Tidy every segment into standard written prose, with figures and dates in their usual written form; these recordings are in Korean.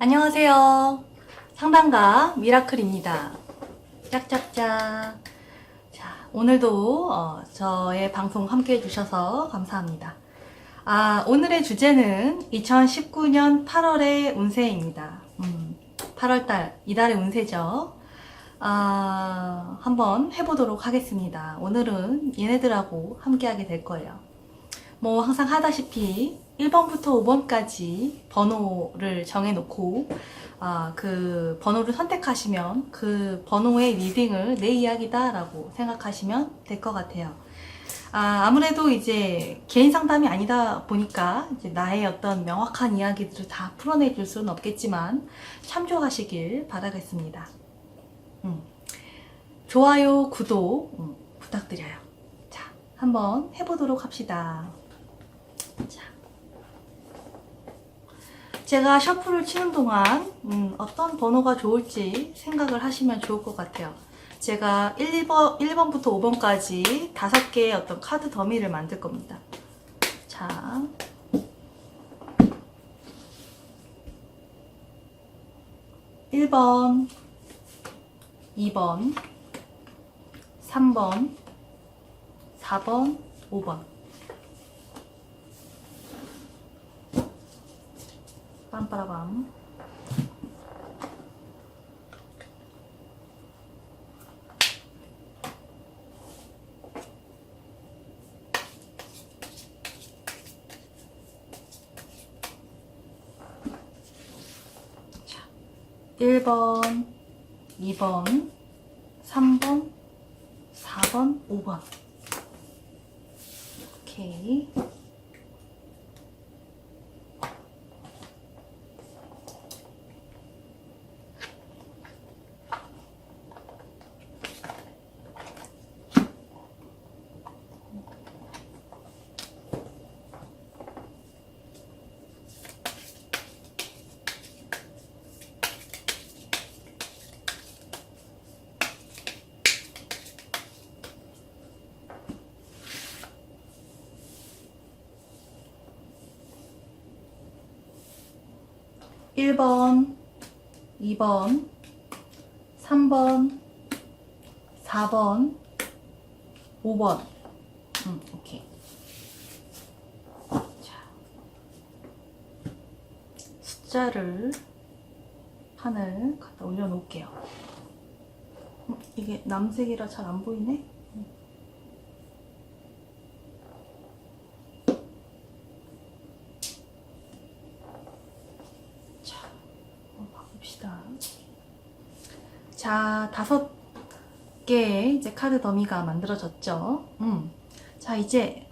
안녕하세요. 상담가 미라클입니다. 짝짝짝. 자, 오늘도 저의 방송 함께 해주셔서 감사합니다. 오늘의 주제는 2019년 8월의 운세입니다. 8월달, 이달의 운세죠. 한번 해보도록 하겠습니다. 오늘은 얘네들하고 함께 하게 될 거예요. 뭐 항상 하다시피 1번부터 5번까지 번호를 정해놓고 그 번호를 선택하시면 그 번호의 리딩을 내 이야기다 라고 생각하시면 될 것 같아요. 아무래도 이제 개인 상담이 아니다 보니까 이제 나의 어떤 명확한 이야기들을 다 풀어내 줄 수는 없겠지만 참조하시길 바라겠습니다. 좋아요, 구독 부탁드려요. 자, 한번 해보도록 합시다. 자, 제가 셔플을 치는 동안 어떤 번호가 좋을지 생각을 하시면 좋을 것 같아요. 제가 1번부터 5번까지 5개의 어떤 카드 더미를 만들 겁니다. 자, 1번, 2번, 3번, 4번, 5번. 빰빠라밤. 자, 1번, 2번, 3번, 4번, 5번. 오케이. 1번, 2번, 3번, 4번, 5번. 오케이. 자, 숫자를 판을 갖다 올려놓을게요. 이게 남색이라 잘 안 보이네? 자, 5개의 이제 카드 더미가 만들어졌죠. 자, 이제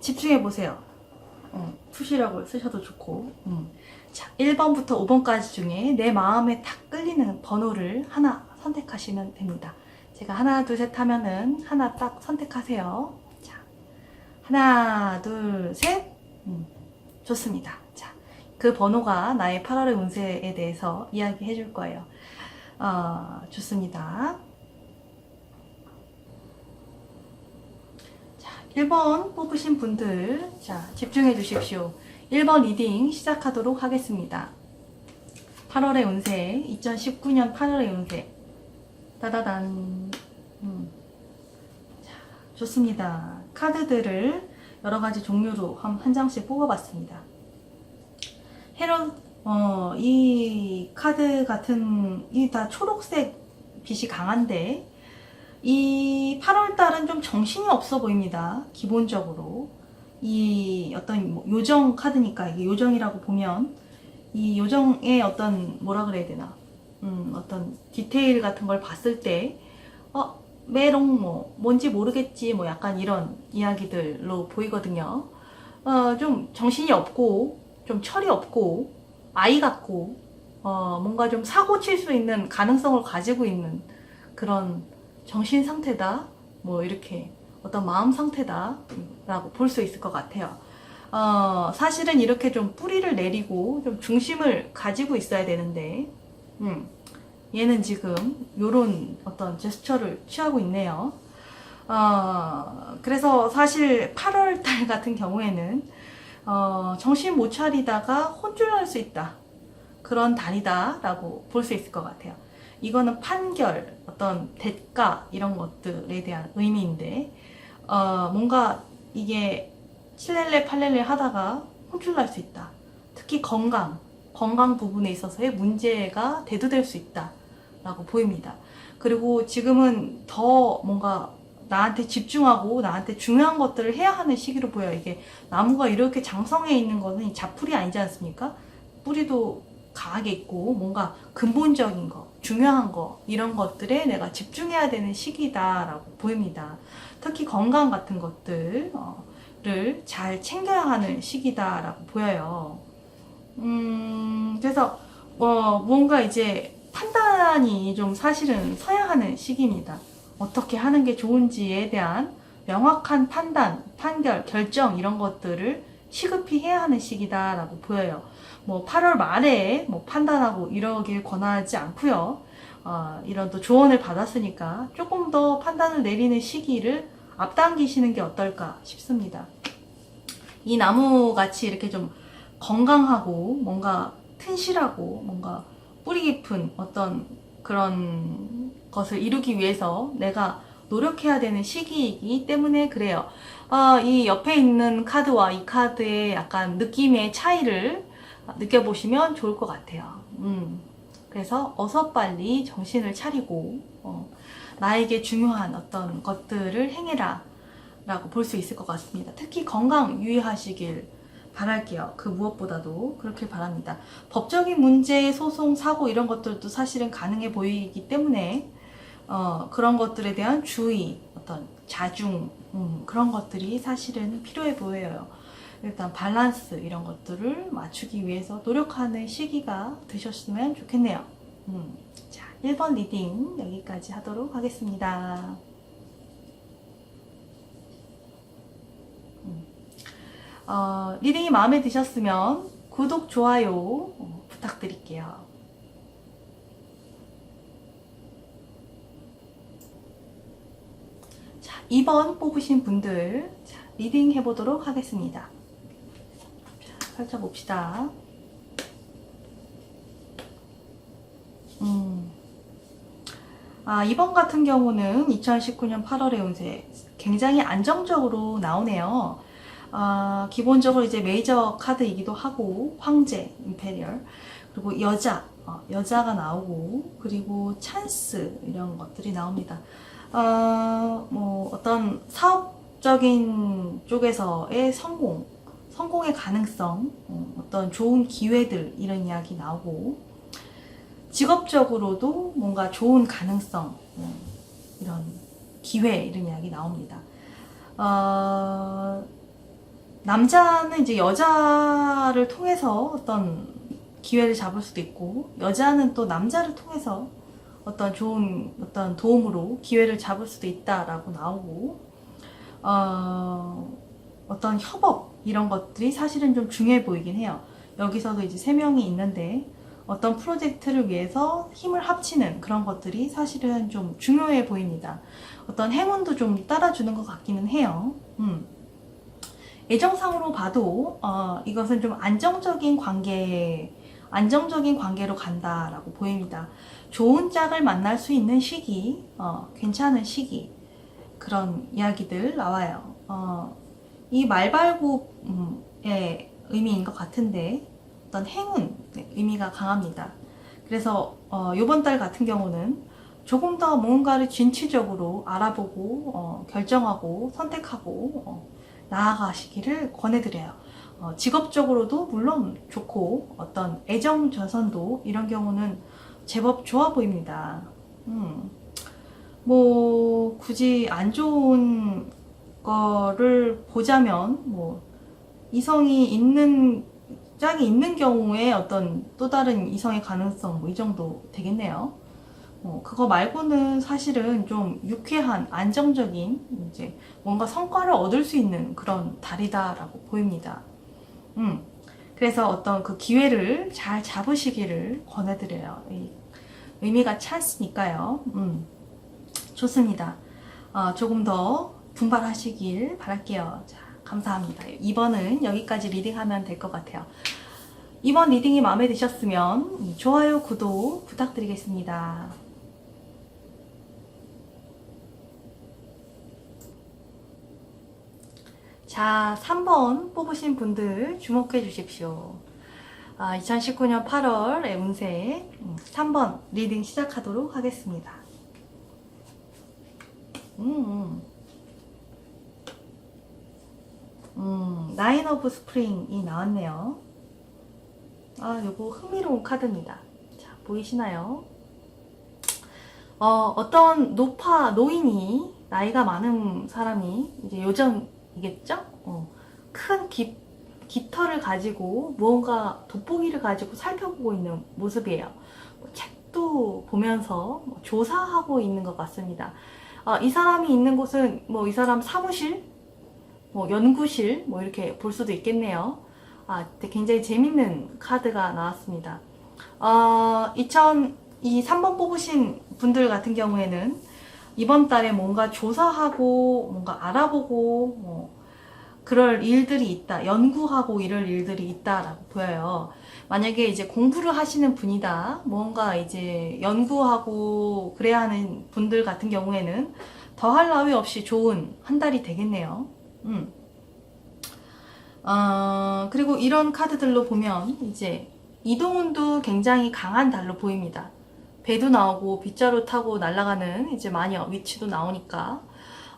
집중해 보세요. 푸시라고 쓰셔도 좋고. 자, 1번부터 5번까지 중에 내 마음에 딱 끌리는 번호를 하나 선택하시면 됩니다. 제가 하나, 둘, 셋 하면은 하나 딱 선택하세요. 자, 하나, 둘, 셋. 좋습니다. 자, 그 번호가 나의 8월의 운세에 대해서 이야기해 줄 거예요. 좋습니다. 자, 1번 뽑으신 분들, 자, 집중해 주십시오. 1번 리딩 시작하도록 하겠습니다. 8월의 운세, 2019년 8월의 운세. 따다단. 자, 좋습니다. 카드들을 여러 가지 종류로 한 장씩 뽑아봤습니다. 이 카드 같은, 이 다 초록색 빛이 강한데, 이 8월달은 좀 정신이 없어 보입니다. 기본적으로. 이 어떤 요정 카드니까, 이게 요정이라고 보면, 이 요정의 어떤, 뭐라 그래야 되나, 어떤 디테일 같은 걸 봤을 때, 메롱 뭔지 모르겠지, 약간 이런 이야기들로 보이거든요. 좀 정신이 없고, 좀 철이 없고, 아이 같고, 뭔가 좀 사고 칠 수 있는 가능성을 가지고 있는 그런 정신 상태다, 이렇게 어떤 마음 상태다 라고 볼 수 있을 것 같아요. 사실은 이렇게 좀 뿌리를 내리고 좀 중심을 가지고 있어야 되는데, 얘는 지금 요런 어떤 제스처를 취하고 있네요. 그래서 사실 8월 달 같은 경우에는 정신 못 차리다가 혼쭐 날 수 있다. 그런 달이다라고 볼 수 있을 것 같아요. 이거는 판결, 어떤 대가 이런 것들에 대한 의미인데 뭔가 이게 7렐레 8렐레 하다가 혼쭐날 수 있다. 특히 건강 부분에 있어서의 문제가 대두될 수 있다 라고 보입니다. 그리고 지금은 더 뭔가 나한테 집중하고 나한테 중요한 것들을 해야 하는 시기로 보여요. 이게 나무가 이렇게 장성해 있는 거는 자풀이 아니지 않습니까? 뿌리도 강하게 있고 뭔가 근본적인 거, 중요한 거 이런 것들에 내가 집중해야 되는 시기다라고 보입니다. 특히 건강 같은 것들을 잘 챙겨야 하는 시기다라고 보여요. 그래서 뭔가 이제 판단이 좀 사실은 서야 하는 시기입니다. 어떻게 하는 게 좋은지에 대한 명확한 판단, 판결, 결정 이런 것들을 시급히 해야 하는 시기다라고 보여요. 뭐 8월 말에 뭐 판단하고 이러길 권하지 않고요. 이런 또 조언을 받았으니까 조금 더 판단을 내리는 시기를 앞당기시는 게 어떨까 싶습니다. 이 나무같이 이렇게 좀 건강하고 뭔가 튼실하고 뭔가 뿌리 깊은 어떤 그런 것을 이루기 위해서 내가 노력해야 되는 시기이기 때문에 그래요. 이 옆에 있는 카드와 이 카드의 약간 느낌의 차이를 느껴보시면 좋을 것 같아요. 그래서 어서 빨리 정신을 차리고 나에게 중요한 어떤 것들을 행해라 라고 볼 수 있을 것 같습니다. 특히 건강 유의하시길 바랄게요. 그 무엇보다도 그렇게 바랍니다. 법적인 문제, 소송, 사고 이런 것들도 사실은 가능해 보이기 때문에 그런 것들에 대한 주의, 어떤 자중 그런 것들이 사실은 필요해 보여요. 일단 밸런스 이런 것들을 맞추기 위해서 노력하는 시기가 되셨으면 좋겠네요. 자, 1번 리딩 여기까지 하도록 하겠습니다. 리딩이 마음에 드셨으면 구독, 좋아요 부탁드릴게요. 자, 2번 뽑으신 분들 자, 리딩 해보도록 하겠습니다. 자, 펼쳐봅시다. 이번 같은 경우는 2019년 8월의 운세 굉장히 안정적으로 나오네요. 기본적으로 이제 메이저 카드이기도 하고 황제, 임페리얼, 그리고 여자가 나오고 그리고 찬스 이런 것들이 나옵니다. 뭐 어떤 사업적인 쪽에서의 성공의 가능성, 어떤 좋은 기회들 이런 이야기 나오고 직업적으로도 뭔가 좋은 가능성, 이런 기회 이런 이야기 나옵니다. 남자는 이제 여자를 통해서 어떤 기회를 잡을 수도 있고 여자는 또 남자를 통해서 어떤 좋은 어떤 도움으로 기회를 잡을 수도 있다라고 나오고 어떤 협업 이런 것들이 사실은 좀 중요해 보이긴 해요. 여기서도 이제 3명이 있는데 어떤 프로젝트를 위해서 힘을 합치는 그런 것들이 사실은 좀 중요해 보입니다. 어떤 행운도 좀 따라주는 것 같기는 해요. 애정상으로 봐도 이것은 좀 안정적인 관계로 간다라고 보입니다. 좋은 짝을 만날 수 있는 시기, 괜찮은 시기 그런 이야기들 나와요. 이 말발굽의 의미인 것 같은데 어떤 행운 의미가 강합니다. 그래서 이번 달 같은 경우는 조금 더 뭔가를 진취적으로 알아보고 결정하고 선택하고 나아가시기를 권해드려요. 직업적으로도 물론 좋고 어떤 애정 전선도 이런 경우는 제법 좋아 보입니다. 뭐 굳이 안 좋은 거를 보자면 뭐 짝이 있는 경우에 어떤 또 다른 이성의 가능성 뭐 이 정도 되겠네요. 그거 말고는 사실은 좀 유쾌한 안정적인 이제 뭔가 성과를 얻을 수 있는 그런 달이다라고 보입니다. 그래서 어떤 그 기회를 잘 잡으시기를 권해드려요. 의미가 찬스니까요. 좋습니다. 조금 더 분발하시길 바랄게요. 자, 감사합니다. 2번은 여기까지 리딩하면 될 것 같아요. 이번 리딩이 마음에 드셨으면 좋아요, 구독 부탁드리겠습니다. 자, 3번 뽑으신 분들 주목해 주십시오. 2019년 8월의 운세 3번 리딩 시작하도록 하겠습니다. 나인 오브 스프링이 나왔네요. 요거 흥미로운 카드입니다. 자, 보이시나요? 어떤 노인이, 나이가 많은 사람이, 이제 요정이겠죠? 큰 깃털을 가지고 무언가 돋보기를 가지고 살펴보고 있는 모습이에요. 책도 보면서 조사하고 있는 것 같습니다. 이 사람이 있는 곳은 이 사람 사무실, 연구실, 이렇게 볼 수도 있겠네요. 굉장히 재밌는 카드가 나왔습니다. 이 3번 뽑으신 분들 같은 경우에는 이번 달에 뭔가 조사하고 뭔가 알아보고 그럴 일들이 있다, 연구하고 이럴 일들이 있다라고 보여요. 만약에 이제 공부를 하시는 분이다, 뭔가 이제 연구하고 그래야 하는 분들 같은 경우에는 더할 나위 없이 좋은 한 달이 되겠네요. 그리고 이런 카드들로 보면 이제 이동운도 굉장히 강한 달로 보입니다. 배도 나오고 빗자루 타고 날아가는 이제 마녀 위치도 나오니까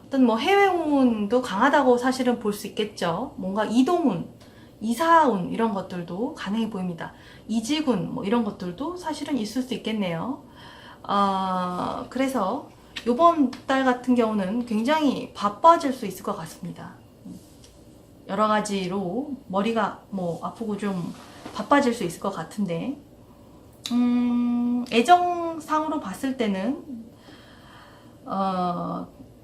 어떤 해외운도 강하다고 사실은 볼 수 있겠죠. 뭔가 이동운, 이사운 이런 것들도 가능해 보입니다. 이직운 이런 것들도 사실은 있을 수 있겠네요. 그래서 이번 달 같은 경우는 굉장히 바빠질 수 있을 것 같습니다. 여러 가지로 머리가 아프고 좀 바빠질 수 있을 것 같은데, 애정상으로 봤을 때는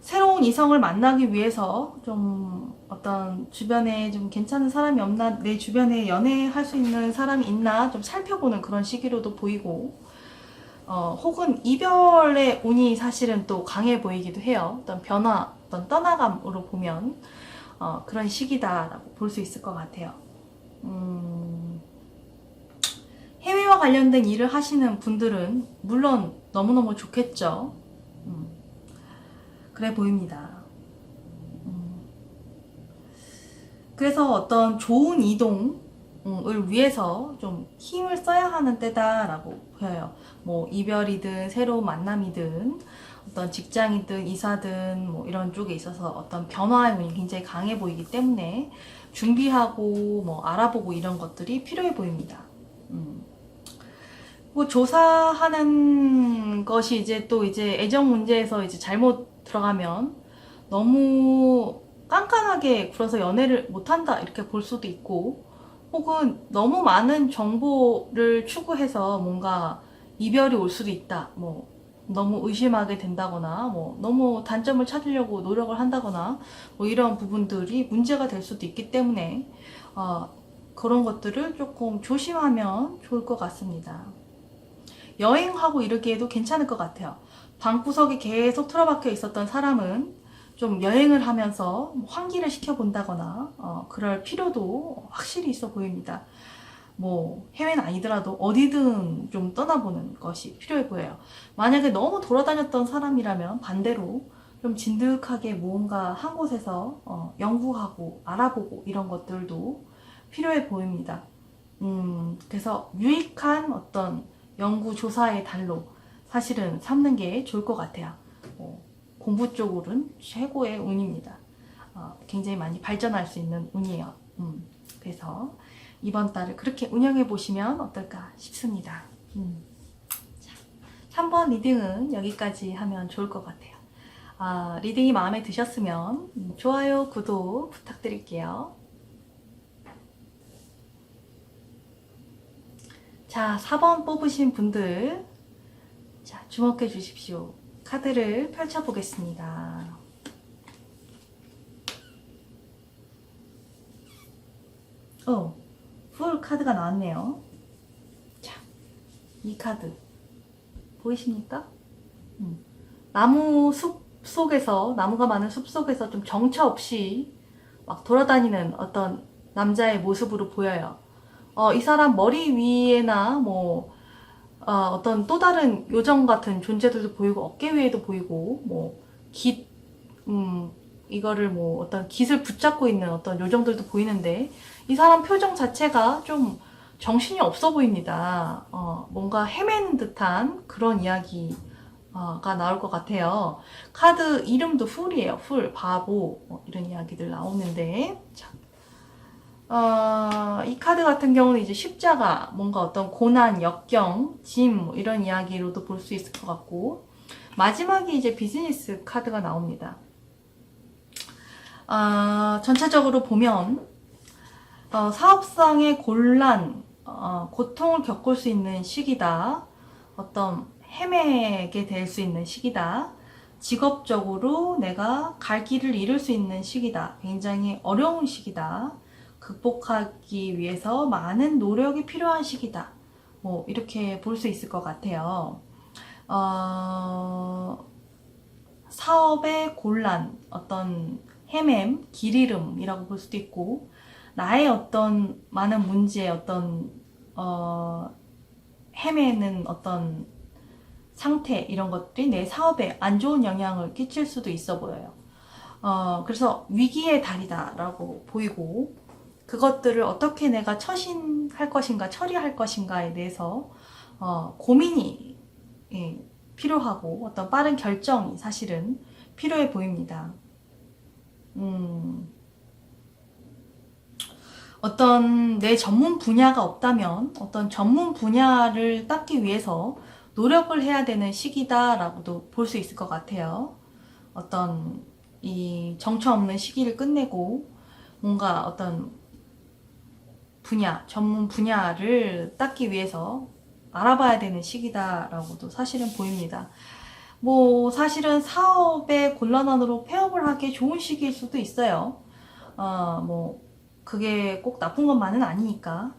새로운 이성을 만나기 위해서 좀 어떤 주변에 좀 괜찮은 사람이 없나, 내 주변에 연애할 수 있는 사람이 있나 좀 살펴보는 그런 시기로도 보이고, 혹은 이별의 운이 사실은 또 강해 보이기도 해요. 어떤 변화, 어떤 떠나감으로 보면 그런 시기다라고 볼 수 있을 것 같아요. 해외와 관련된 일을 하시는 분들은 물론 너무너무 좋겠죠. 그래 보입니다. 그래서 어떤 좋은 이동을 위해서 좀 힘을 써야 하는 때다라고 보여요. 이별이든 새로운 만남이든 어떤 직장이든 이사든 이런 쪽에 있어서 어떤 변화의 운이 굉장히 강해 보이기 때문에 준비하고 알아보고 이런 것들이 필요해 보입니다. 조사하는 것이 이제 애정 문제에서 이제 잘못 들어가면 너무 깐깐하게 굴어서 연애를 못한다 이렇게 볼 수도 있고, 혹은 너무 많은 정보를 추구해서 뭔가 이별이 올 수도 있다, 너무 의심하게 된다거나 너무 단점을 찾으려고 노력을 한다거나 이런 부분들이 문제가 될 수도 있기 때문에 그런 것들을 조금 조심하면 좋을 것 같습니다. 여행하고 이러기에도 괜찮을 것 같아요. 방구석에 계속 틀어박혀 있었던 사람은 좀 여행을 하면서 환기를 시켜본다거나 그럴 필요도 확실히 있어 보입니다. 해외는 아니더라도 어디든 좀 떠나보는 것이 필요해 보여요. 만약에 너무 돌아다녔던 사람이라면 반대로 좀 진득하게 뭔가 한 곳에서 연구하고 알아보고 이런 것들도 필요해 보입니다. 그래서 유익한 어떤 연구조사의 달로 사실은 삼는 게 좋을 것 같아요. 공부 쪽으로는 최고의 운입니다. 굉장히 많이 발전할 수 있는 운이에요. 그래서 이번 달을 그렇게 운영해 보시면 어떨까 싶습니다. 자, 3번 리딩은 여기까지 하면 좋을 것 같아요. 리딩이 마음에 드셨으면 좋아요, 구독 부탁드릴게요. 자, 4번 뽑으신 분들, 자, 주목해 주십시오. 카드를 펼쳐보겠습니다. 풀 카드가 나왔네요. 자, 이 카드 보이십니까? 나무 숲 속에서, 나무가 많은 숲 속에서 좀 정처 없이 막 돌아다니는 어떤 남자의 모습으로 보여요. 이 사람 머리 위에나 뭐 어떤 또 다른 요정 같은 존재들도 보이고 어깨 위에도 보이고 뭐 깃, 이거를 뭐 어떤 깃을 붙잡고 있는 어떤 요정들도 보이는데 이 사람 표정 자체가 좀 정신이 없어 보입니다. 뭔가 헤매는 듯한 그런 이야기가 나올 것 같아요. 카드 이름도 풀이에요. 풀, 바보 뭐 이런 이야기들 나오는데 자, 이 카드 같은 경우는 이제 십자가, 뭔가 어떤 고난, 역경, 짐, 뭐 이런 이야기로도 볼 수 있을 것 같고, 마지막에 이제 비즈니스 카드가 나옵니다. 전체적으로 보면, 사업상의 곤란, 고통을 겪을 수 있는 시기다. 어떤 헤매게 될 수 있는 시기다. 직업적으로 내가 갈 길을 잃을 수 있는 시기다. 굉장히 어려운 시기다. 극복하기 위해서 많은 노력이 필요한 시기다. 뭐 이렇게 볼 수 있을 것 같아요. 사업의 곤란, 어떤 헤맴, 길 잃음이라고 볼 수도 있고, 나의 어떤 많은 문제, 어떤 헤매는 어떤 상태, 이런 것들이 내 사업에 안 좋은 영향을 끼칠 수도 있어 보여요. 그래서 위기의 달이다라고 보이고, 그것들을 어떻게 내가 처신할 것인가, 처리할 것인가에 대해서 고민이 필요하고 어떤 빠른 결정이 사실은 필요해 보입니다. 어떤 내 전문 분야가 없다면 어떤 전문 분야를 닦기 위해서 노력을 해야 되는 시기다라고도 볼 수 있을 것 같아요. 어떤 이 정처 없는 시기를 끝내고 뭔가 어떤 분야, 전문 분야를 닦기 위해서 알아봐야 되는 시기다라고도 사실은 보입니다. 뭐 사실은 사업의 곤란함으로 폐업을 하기 좋은 시기일 수도 있어요. 뭐 그게 꼭 나쁜 것만은 아니니까.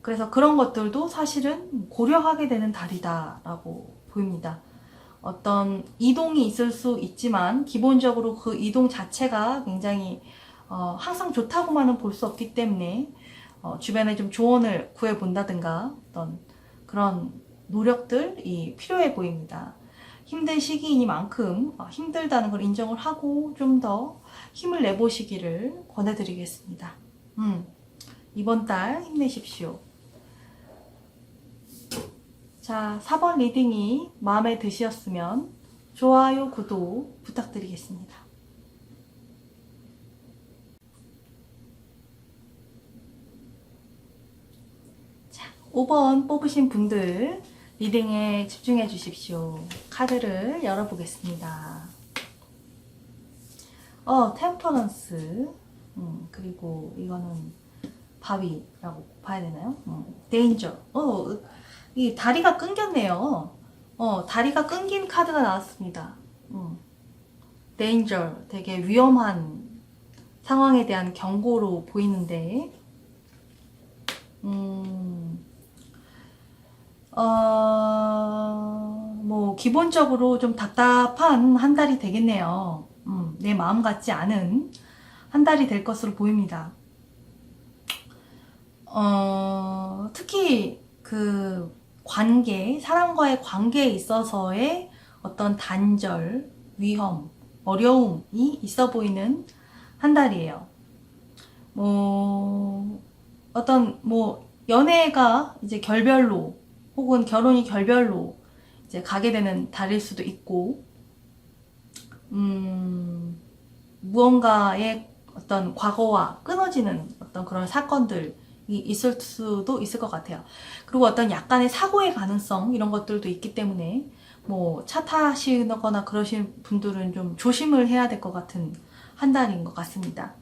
그래서 그런 것들도 사실은 고려하게 되는 달이다라고 보입니다. 어떤 이동이 있을 수 있지만 기본적으로 그 이동 자체가 굉장히 항상 좋다고만은 볼 수 없기 때문에 주변에 좀 조언을 구해본다든가 어떤 그런 노력들이 필요해 보입니다. 힘든 시기이니만큼 힘들다는 걸 인정을 하고 좀 더 힘을 내보시기를 권해드리겠습니다. 이번 달 힘내십시오. 자, 4번 리딩이 마음에 드셨으면 좋아요, 구독 부탁드리겠습니다. 자, 5번 뽑으신 분들 리딩에 집중해 주십시오. 카드를 열어보겠습니다. 템퍼런스, 그리고 이거는 바위라고 봐야 되나요? 데인저. 이 다리가 끊겼네요. 다리가 끊긴 카드가 나왔습니다. 데인저, 되게 위험한 상황에 대한 경고로 보이는데, 뭐 기본적으로 좀 답답한 한 달이 되겠네요. 내 마음 같지 않은 한 달이 될 것으로 보입니다. 특히 그 관계, 사람과의 관계에 있어서의 어떤 단절, 위험, 어려움이 있어 보이는 한 달이에요. 뭐 어떤 뭐 연애가 이제 결별로 혹은 결혼이 결별로 이제 가게 되는 달일 수도 있고, 무언가의 어떤 과거와 끊어지는 어떤 그런 사건들이 있을 수도 있을 것 같아요. 그리고 어떤 약간의 사고의 가능성 이런 것들도 있기 때문에 뭐 차 타시거나 그러신 분들은 좀 조심을 해야 될 것 같은 한 달인 것 같습니다.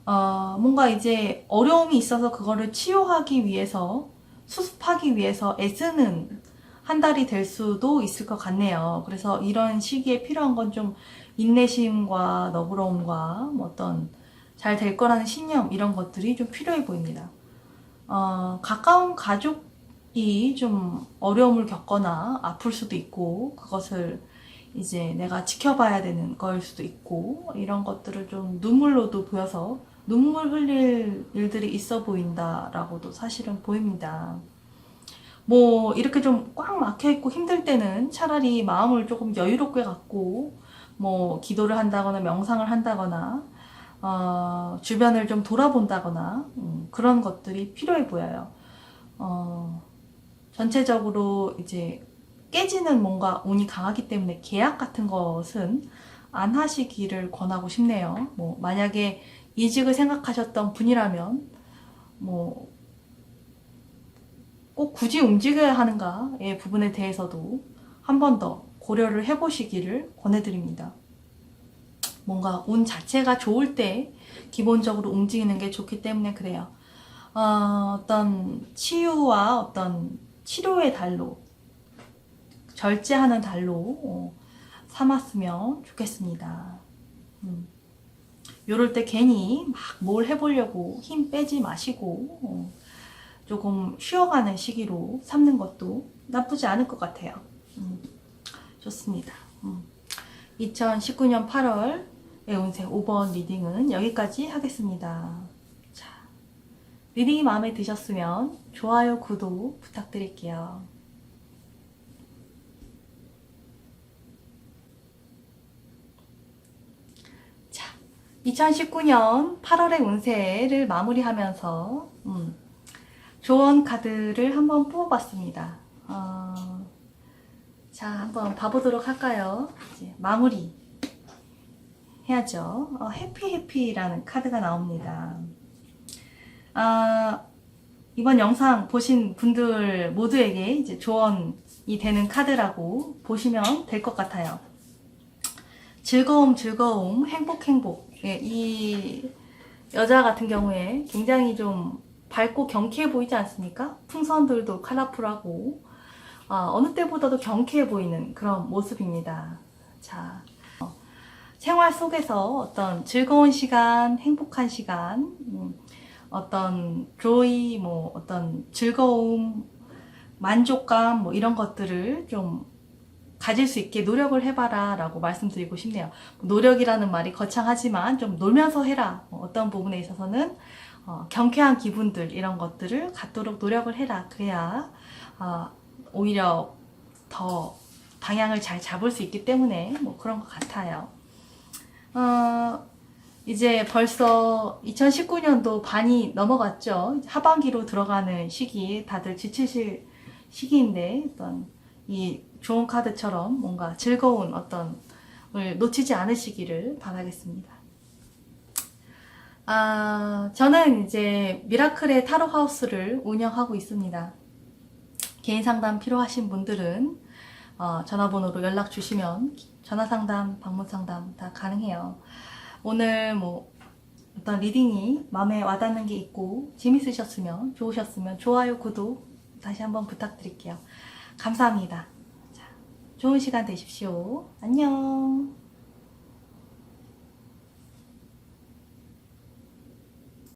뭔가 이제 어려움이 있어서 그거를 치유하기 위해서, 수습하기 위해서 애쓰는 한 달이 될 수도 있을 것 같네요. 그래서 이런 시기에 필요한 건 좀 인내심과 너그러움과 뭐 어떤 잘 될 거라는 신념, 이런 것들이 좀 필요해 보입니다. 가까운 가족이 좀 어려움을 겪거나 아플 수도 있고, 그것을 이제 내가 지켜봐야 되는 걸 수도 있고, 이런 것들을 좀 눈물로도 보여서 눈물 흘릴 일들이 있어 보인다라고도 사실은 보입니다. 뭐 이렇게 좀 꽉 막혀 있고 힘들 때는 차라리 마음을 조금 여유롭게 갖고 뭐 기도를 한다거나 명상을 한다거나 주변을 좀 돌아본다거나 그런 것들이 필요해 보여요. 전체적으로 이제 깨지는 뭔가 운이 강하기 때문에 계약 같은 것은 안 하시기를 권하고 싶네요. 뭐 만약에 이직을 생각하셨던 분이라면 뭐 꼭 굳이 움직여야 하는가의 부분에 대해서도 한 번 더 고려를 해보시기를 권해드립니다. 뭔가 운 자체가 좋을 때 기본적으로 움직이는 게 좋기 때문에 그래요. 어떤 치유와 어떤 치료의 달로, 절제하는 달로 삼았으면 좋겠습니다. 요럴 때 괜히 막 뭘 해보려고 힘 빼지 마시고 조금 쉬어가는 시기로 삼는 것도 나쁘지 않을 것 같아요. 좋습니다. 2019년 8월의 운세 5번 리딩은 여기까지 하겠습니다. 자, 리딩이 마음에 드셨으면 좋아요, 구독 부탁드릴게요. 자, 2019년 8월의 운세를 마무리하면서 조언 카드를 한번 뽑아봤습니다. 자, 한번 봐보도록 할까요? 이제 마무리 해야죠. 해피해피라는 카드가 나옵니다. 이번 영상 보신 분들 모두에게 이제 조언이 되는 카드라고 보시면 될 것 같아요. 즐거움, 즐거움, 행복, 행복. 예, 이 여자 같은 경우에 굉장히 좀 밝고 경쾌해 보이지 않습니까? 풍선들도 컬러풀하고 어느 때보다도 경쾌해 보이는 그런 모습입니다. 자, 생활 속에서 어떤 즐거운 시간, 행복한 시간, 어떤 조이, 뭐 어떤 즐거움, 만족감 뭐 이런 것들을 좀 가질 수 있게 노력을 해봐라 라고 말씀드리고 싶네요. 노력이라는 말이 거창하지만 좀 놀면서 해라. 어떤 부분에 있어서는 경쾌한 기분들 이런 것들을 갖도록 노력을 해라. 그래야 오히려 더 방향을 잘 잡을 수 있기 때문에 뭐 그런 것 같아요. 이제 벌써 2019년도 반이 넘어갔죠. 하반기로 들어가는 시기, 다들 지치실 시기인데 어떤 이 좋은 카드처럼 뭔가 즐거운 어떤 을 놓치지 않으시기를 바라겠습니다. 저는 이제 미라클의 타로 하우스를 운영하고 있습니다. 개인 상담 필요하신 분들은 전화번호로 연락 주시면 전화 상담, 방문 상담 다 가능해요. 오늘 뭐 어떤 리딩이 마음에 와닿는 게 있고 재밌으셨으면, 좋으셨으면 좋아요, 구독 다시 한번 부탁드릴게요. 감사합니다. 자, 좋은 시간 되십시오. 안녕.